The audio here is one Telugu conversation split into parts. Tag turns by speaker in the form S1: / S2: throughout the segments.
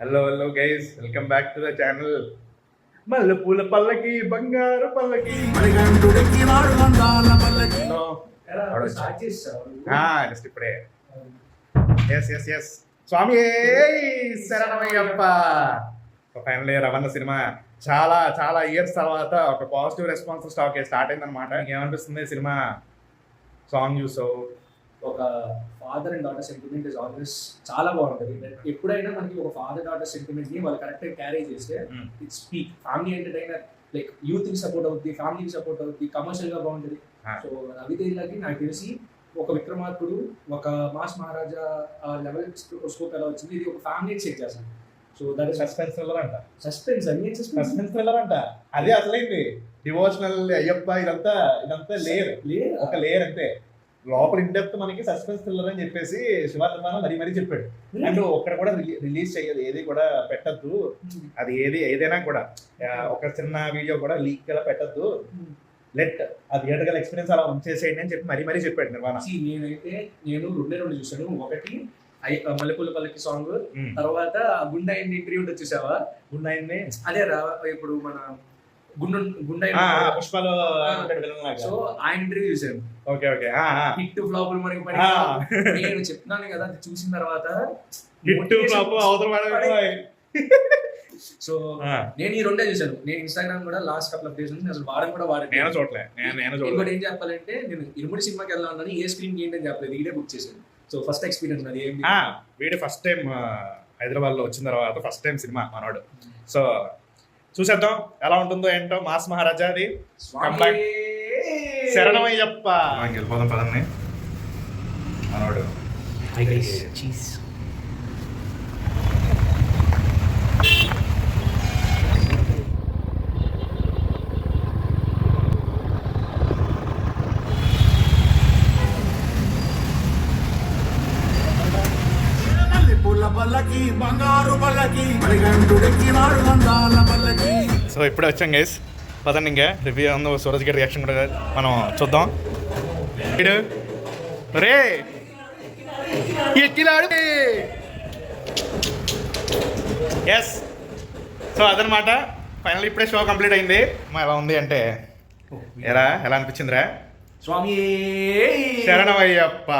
S1: Hello guys, welcome back to the channel. మల్లెపూల పల్లకి బంగారు పల్లకి జస్ట్ ఇప్పుడే. ఎస్ స్వామి శరణమయ్యప్ప. ఫైనల్ రవణ సినిమా చాలా చాలా ఇయర్స్ తర్వాత ఒక పాజిటివ్ రెస్పాన్స్ స్టార్ట్ అయిందనమాట. ఏమనిపిస్తుంది సినిమా సాంగ్ చూసావు?
S2: ఒక father and daughter sentiment is always చాలా బాగుంటుంది. ఎప్పుడైనా మనకి ఒక ఫాదర్ డాటర్ సెంటిమెంట్ ని వాళ్ళు కరెక్ట్ క్యారీ చేస్తే it's peak. Family entertainer, like youth కి సపోర్ట్ అవుతుంది, ఫ్యామిలీకి సపోర్ట్ అవుతుంది, కమర్షియల్ గా బాగుంటుంది. సో రవితేజకి నాకు తెలిసి ఒక విక్రమార్కుడు, ఒక మాస్ మహారాజా లెవెల్ స్కోప్ ఎలా వచ్చింది, ఇది ఒక ఫ్యామిలీ సెట్ చేస్తాను. So that is
S1: suspense thriller అంట.
S2: సస్పెన్స్ అన్ని
S1: సస్పెన్స్ థ్రిల్లర్ అంట. అదే అసలైంది డివోషనల్ అయ్యప్ప ఇదంతా లేయర్, ఒక లేయర్ అంతే. లోపల ఇండెప్త్ మనకి సస్పెన్స్ థ్రిల్లర్ అని చెప్పేసి శివార్ధమాన మరీ చెప్పాడు. అండ్ ఒక్కడ కూడా రిలీజ్ చేయదు, ఏది కూడా పెట్టద్దు, అది ఏదైనా కూడా ఒక చిన్న వీడియో కూడా లీక్ గా పెట్టద్దు, లెట్ ఆ థియేటర్ ఎక్స్పీరియన్స్ అలా ఉంచేసేయండి అని చెప్పి మరీ చెప్పాడు నిర్మాణ.
S2: నేను రెండు చూసాను. ఒకటి మల్లెపూల పల్లకి సాంగ్, తర్వాత గుండాయిని ఇంటర్వ్యూ చూసావా?
S1: గుండాయిని
S2: అదే ఇప్పుడు మన
S1: పుష్పలో
S2: సో ఆయన ఇంటర్వ్యూ చూసాను.
S1: ఓకే
S2: హిట్ ఫ్లాప్ మనకి నేను చెప్తున్నాను కదా, అది చూసిన తర్వాత సో నేను ఈ రెండే చూసాను. నేను ఇన్స్టాగ్రామ్ కూడా లాస్ట్ కపుల్ ఆఫ్ డేస్ నుంచి అసలు వాడడం కూడా ఇంకోటి ఏం చెప్పాలంటే, నేను ఇరుముడి సినిమాకి వెళ్ళాలని ఏ స్క్రీన్ ఏంటి అని చెప్పలేదు, ఈడే బుక్ చేశాను. సో ఫస్ట్ ఎక్స్పీరియన్స్ అది.
S1: వీడు ఫస్ట్ టైం హైదరాబాద్ లో వచ్చిన తర్వాత ఫస్ట్ టైం సినిమా మనోడు. సో చూసేద్దాం ఎలా ఉంటుందో ఏంటో. మాస్ మహారాజాది శరణమయ్యప్ప. వెళ్ళిపోదాం పదండి మనోడు. సో ఇప్పుడే వచ్చాం గైస్, పదండి ఇంకా రివ్యూ ఉందో. సూరజ్ గారి రియాక్షన్ కూడా మనం చూద్దాం. రే ఎక్కిలాడు. ఎస్, సో అదనమాట ఫైనల్ ఇప్పుడే షో కంప్లీట్ అయింది. ఎలా ఉంది అంటే ఎలా అనిపించిందిరా?
S2: స్వామి
S1: శరణమయ్యప్ప.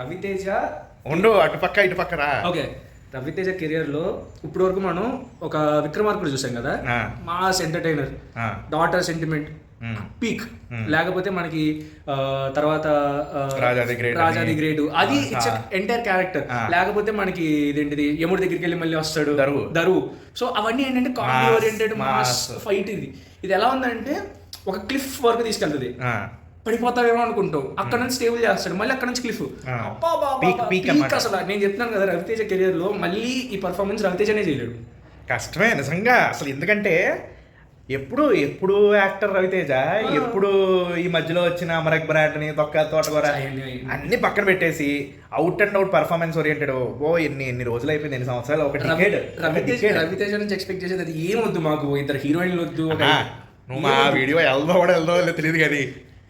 S2: రవితేజ
S1: ఉండు అటుపక్క ఇటుపక్కరా.
S2: ఓకే, రవితేజ కెరియర్ లో ఇప్పటి వరకు మనం ఒక విక్రమార్కుడు చూసాం కదా, mass entertainer, daughter sentiment peak, లేకపోతే మనకి తర్వాత రాజాది గ్రేట్, అది ఇట్స్ ఎంటైర్ క్యారెక్టర్. లేకపోతే మనకి ఇదేంటిది యముడి దగ్గరికి వెళ్ళి మళ్ళీ వస్తాడు దరువు. సో అవన్నీ ఏంటంటే కామెడీ ఓరియంటెడ్ మాస్ ఫైట్. ఇది ఎలా ఉందంటే ఒక క్లిఫ్ వరకు తీసుకెళ్తుంది, పడిపోతావేమో అనుకుంటావు, అక్కడ నుంచి స్టేబుల్ చేస్తాడు, మళ్ళీ అక్కడ నుంచి క్లిఫ్. అసలు నేను చెప్తున్నాను కదా, రవితేజ కెరియర్ లో మళ్ళీ ఈ పర్ఫార్మెన్స్ రవితేజనే చేయలేడు.
S1: కష్టమే నిజంగా అసలు. ఎందుకంటే ఎప్పుడు యాక్టర్ రవితేజ, ఎప్పుడు ఈ మధ్యలో వచ్చిన అమర్ అక్బర్ అని తోటకూర అన్ని పక్కన పెట్టేసి out and out performance oriented. ఎన్ని రోజులు అయిపోయింది, ఎన్ని సంవత్సరాలు.
S2: రవితేజ నుంచి ఎక్స్పెక్ట్ చేసేది అది ఏం వద్దు, మాకు ఇద్దరు హీరోయిన్లు వద్దు.
S1: నువ్వు మా వీడియో వెళ్దో తెలియదు కానీ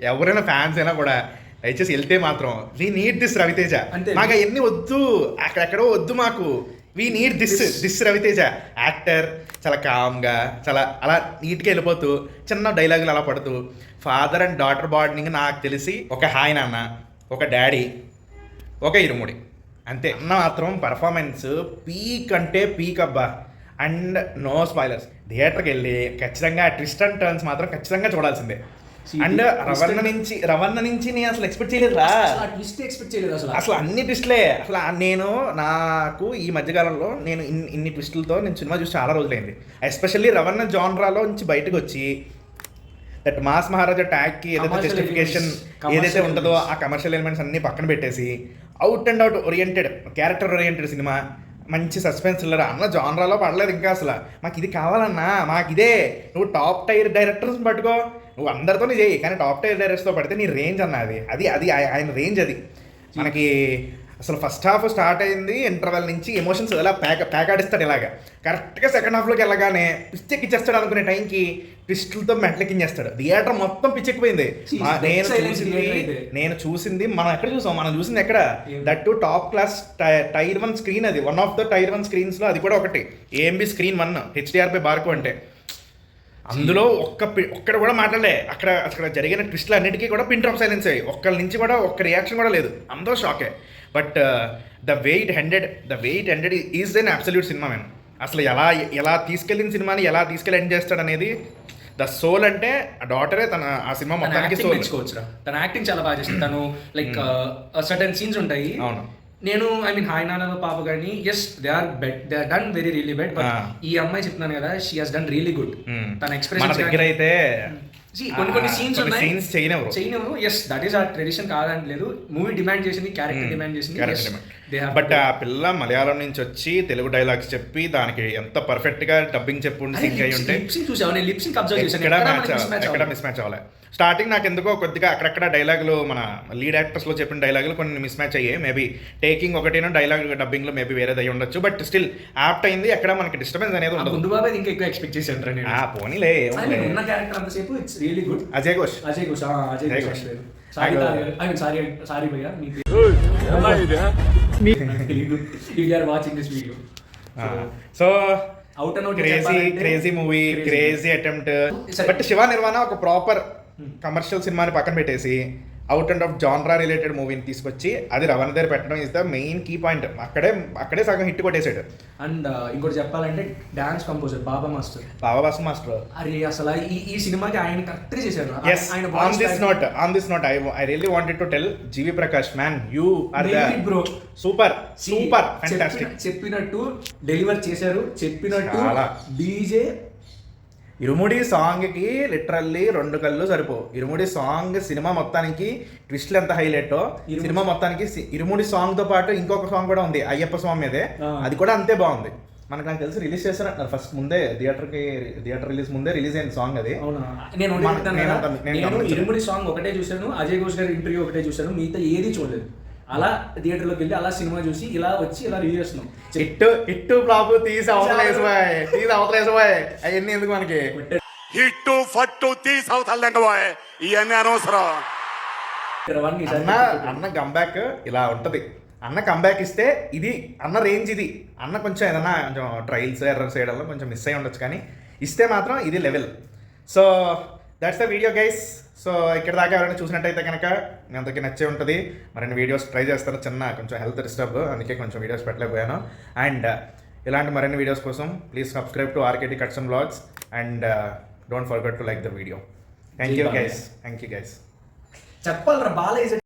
S1: ఎవరైనా ఫ్యాన్స్ అయినా కూడా దయచేసి వెళ్తే మాత్రం వీ నీడ్ దిస్ రవితేజ. మాకు అవన్నీ వద్దు, అక్కడెక్కడో వద్దు, మాకు we need this Ravi Teja. Actor చాలా కామ్గా, చాలా అలా నీట్గా వెళ్ళిపోతూ చిన్న డైలాగులు అలా పడుతూ ఫాదర్ అండ్ డాటర్ బాండింగ్ నాకు తెలిసి ఒక హాయ్ నాన్న, ఒక డాడీ, ఒక ఇరుముడి అంతే. మాత్రం పర్ఫార్మెన్స్ పీక్ అంటే పీక్ అబ్బా. అండ్ నో స్పాయిలర్స్, థియేటర్కి వెళ్ళి ఖచ్చితంగా ట్విస్ట్ అండ్ టర్న్స్ మాత్రం ఖచ్చితంగా చూడాల్సిందే. అండ్ రవణ నుంచి నేను అసలు ఎక్స్పెక్ట్ చేయలేదురా, అసలు అన్ని ట్విస్ట్లే. అసలు నాకు ఈ మధ్యకాలంలో నేను ఇన్ని ట్విస్టులతో నేను సినిమా చూసి చాలా రోజులైంది. ఎస్పెషల్లీ రవణ జాన్రాలో నుంచి బయటకు వచ్చి దట్ మాస్ మహారాజా ట్యాగ్కి ఏదైతే జస్టిఫికేషన్ ఏదైతే ఉంటుందో ఆ కమర్షియల్ ఎలిమెంట్స్ అన్ని పక్కన పెట్టేసి out and out oriented, character oriented cinema, మంచి సస్పెన్స్ థ్రిల్లర్ అన్న జాన్రాలో పడలేదు ఇంకా. అసలు మాకు ఇది కావాలన్నా, మాకు ఇదే. నువ్వు టాప్ టైర్ డైరెక్టర్స్ పట్టుకో, నువ్వు అందరితోనే చేయి, కానీ టాప్ టైర్ డైరెక్టర్స్తో పడితే నీ రేంజ్ అన్న అది ఆయన రేంజ్. అది మనకి అసలు ఫస్ట్ హాఫ్ స్టార్ట్ అయింది, ఇంటర్వెల్ నుంచి ఎమోషన్స్ ఇలా ప్యాకాడిస్తాడు ఇలాగా. కరెక్ట్గా సెకండ్ హాఫ్లోకి వెళ్ళగానే పిచ్చెక్కిచ్చేస్తాడు అనుకునే టైంకి ట్విస్టులతో మెట్లెక్కించేస్తాడు. థియేటర్ మొత్తం పిచ్చెక్కిపోయింది. నేను చూసింది మనం ఎక్కడ చూసాం, మనం చూసింది ఎక్కడ, that to top class tier 1 screen, అది వన్ ఆఫ్ ద టైర్ 1 స్క్రీన్స్లో అది కూడా ఒకటి ఏఎంబి స్క్రీన్ 1 HDR/by బార్కో అంటే. అందులో ఒక్కడ కూడా మాట్లాడలే. అక్కడ జరిగిన ట్విస్ట్లు అన్నిటికీ కూడా పిన్ డ్రాప్ సైలెన్స్ అయ్యి, ఒక్కరి నుంచి కూడా ఒక్క రియాక్షన్ కూడా లేదు, అందరూ షాకే. But the way it ended is an absolute cinema man. అసలు ఎలా తీసుకెళ్ళిన సినిమాని ఎలా తీసుకెళ్ళి ఎండ్ చేస్తాడు అనేది ద సోల్. అంటే ఆ డాటరే ఆ సినిమా మొత్తానికి సోల్.
S2: తన యాక్టింగ్ చాలా బాగా చేసింది. తను లైక్ సర్టన్ సీన్స్ ఉంటాయి.
S1: అవును,
S2: నేను ఐ మీన్ హాయ్ నాన్న పాప కానీ yes they are done very really bad. But ఈ అమ్మాయి చెప్తున్నాను కదా, she has done really good. తన ఎక్స్ప్రెషన్
S1: దగ్గర అయితే
S2: కొన్ని సీన్స్ ఉన్నాయి
S1: చేయనివ్వరు.
S2: ఎస్ దట్ ఈస్ ఆ ట్రెడిషన్ కాదంటలేదు. మూవీ డిమాండ్ చేసింది, క్యారెక్టర్ డిమాండ్ చేసింది.
S1: బట్ ఆ పిల్ల మలయాళం నుంచి వచ్చి తెలుగు డైలాగ్స్ చెప్పి దానికి ఎంత పర్ఫెక్ట్ గా డబ్బింగ్ చెప్పు సింక్ అయి ఉంటే ఎక్కడ మిస్ మ్యాచ్ అవ్వాలి. స్టార్టింగ్ నాకు ఎందుకో కొద్దిగా అక్కడక్కడ డైలాగులు మన లీడ్ యాక్టర్స్ లో చెప్పిన డైలాగులు కొన్ని మిస్ మ్యాచ్ అయ్యాయి. మేబీ టేకింగ్ ఒకటేనో డైలాగ్ డబ్బింగ్ లో మేబీ వేరేది అయి ఉండొచ్చు. బట్ స్టిల్ యాప్ట్ అయింది, ఎక్కడ మనకి డిస్టర్బెన్స్ అనేది ఉండదు.
S2: ఇంకా ఎక్కువ ఎక్స్పెక్ట్ చేశాను.
S1: పోనీలే,
S2: ఉన్న క్యారెక్టర్ అంతసేపు it's really good.
S1: Ajay Ghosh
S2: sorry భయ్యా,
S1: so out and out crazy movie, crazy attempt. But Shiva Nirvana ఒక ప్రాపర్ కమర్షియల్ సినిమాని పక్కన పెట్టేసి out and off genre related మూవీని తీసుకొచ్చి అది రవణ దగ్గర పెట్టడం is the main key point. అక్కడే సగం హిట్ కొట్టేశాడు.
S2: అండ్ ఇంకోటి చెప్పాలంటే డాన్స్ కంపోజర్ బాబా మాస్టర్ అరే అసలు ఈ సినిమాకి ఆయన కరెక్ట్ గా చేశారు.
S1: On this note I really wanted to tell GV Prakash man, you are the
S2: bro,
S1: super fantastic.
S2: చెప్పినట్టు డెలివర్ చేశారు, చెప్పినట్టు డీజే.
S1: ఇరుముడి సాంగ్కి లిటరల్లీ 2 కళ్ళు సరిపోవు. ఇరుముడి సాంగ్ సినిమా మొత్తానికి ట్విస్ట్లు ఎంత హైలైట్, సినిమా మొత్తానికి ఇరుముడి సాంగ్ తో పాటు ఇంకొక సాంగ్ కూడా ఉంది అయ్యప్ప స్వామి మీదే, అది కూడా అంతే బాగుంది. నాకు తెలిసి రిలీజ్ చేస్తారంటారు ఫస్ట్ ముందే, థియేటర్ రిలీజ్ ముందే రిలీజ్ అయిన సాంగ్ అది.
S2: నేను ఇరుముడి సాంగ్ ఒకటే చూశాను, అజయ్ ఘోష్ గారి ఇంటర్వ్యూ ఒకటే చూశాను, మిగతా ఏది చూడలేదు. అలా థియేటర్లోకి వెళ్ళి అలా సినిమా చూసి ఇలా వచ్చి ఇలా రివ్యూ చేస్తున్నాం.
S1: హిట్ ఫ్లాప్ తీసి అవతలేసిపోయి అవన్నీ ఎందుకు మనకి,
S3: హిట్ ఫట్టు తీసి అవతలేకపోయి ఇవన్నీ అనవసరం.
S1: అన్న కంబ్యాక్ ఇలా ఉంటది. అన్న కంబ్యాక్ ఇస్తే ఇది అన్న రేంజ్, ఇది అన్న కొంచెం ఏదన్నా కొంచెం ట్రయల్స్ ఎర్రర్స్ చేయడంలో కొంచెం మిస్ అయి ఉండొచ్చు, కానీ ఇస్తే మాత్రం ఇది level. So that's the video guys. So ఇక్కడ దాకా ఎవరైనా చూసినట్టయితే కనుక మీ అందరికీ నచ్చే ఉంటుంది. మరిన్ని వీడియోస్ ట్రై చేస్తాను, కొంచెం హెల్త్ డిస్టర్బ్, అందుకే కొంచెం వీడియోస్ పెట్టలేకపోయాను. అండ్ ఇలాంటి మరిన్ని వీడియోస్ కోసం please subscribe to RKT Cuts and Vlogs and don't forget to like the video. Thank you guys.
S2: చెప్పాలరా బాలయ్య